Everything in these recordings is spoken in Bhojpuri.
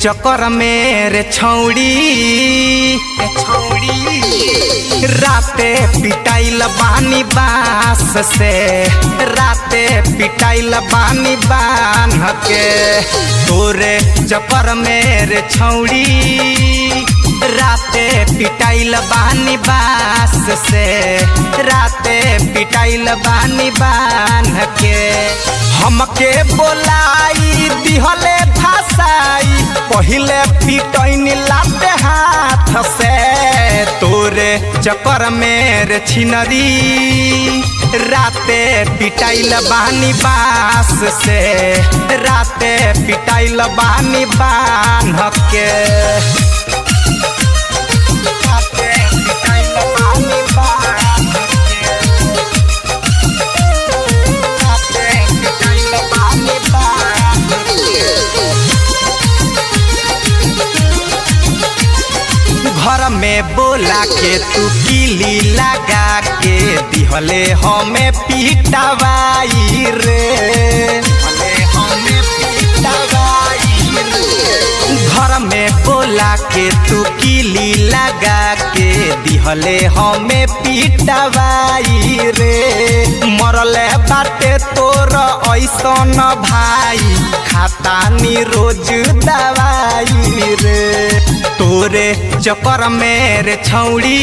चक्कर में रे छौड़ी राते पिटाइल बानी बांस से, राते पिटाइल बानी बांध के। तोरे चक्कर में रे छौड़ी राते पिटाइल बानी बांस से, राते पिटाइल बानी बांध के। हमके बोलाई दिहले भाषाई पहिले पिटैन लाते हाथ से। तोरे चक्कर में रे छिनरी राते पिटाइल बानी बांस से, राते पिटाइल बानी बांध के। घर में बोला के तू किली लगा के दिहले हमें पिटवाई रे, घर में बोला के तू किली लगा के दिहले हमें पिटवाई रे। मरले बाटे तोर ऐसन भाई खातानी रोज दवाई रे। तोरे चक्कर में रे छौड़ी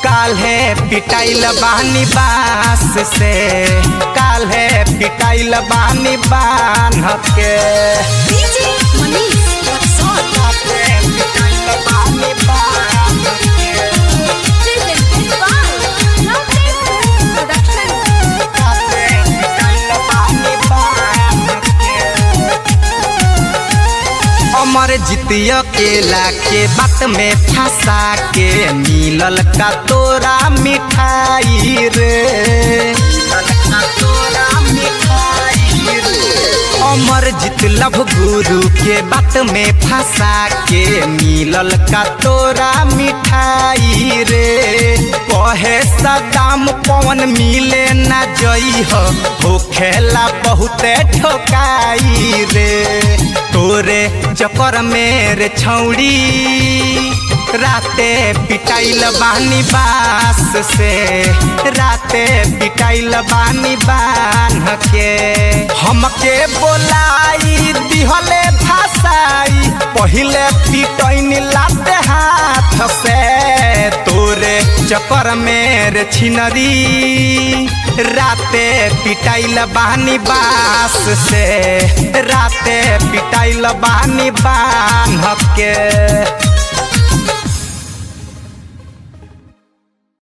काल्हे पिटाइल बानी बांस से, काल्हे पिटाइल बानी बांध के। अमर जितिया केला के बात में फंसा के मिलल का तोरा मिठाई रे, अमर जित लभ गुरु के बात में फंसा के मिलल का तोरा मिठाई रे। कहे सदाम पवन मिले न जई हो खेला बहुते ठोकाई रे। तोरे चक्कर में रे छौड़ी राते पिटाइल बानी बांस से, राते पिटाइल बानी बांध के। हमके बोलाई दिहले भाषाई पहिले पिटैन लाते हाथ से। तोरे चक्कर में रे छिनरी राते पिटाइल बानी बांस से, राते पिटाइल बानी बांध के।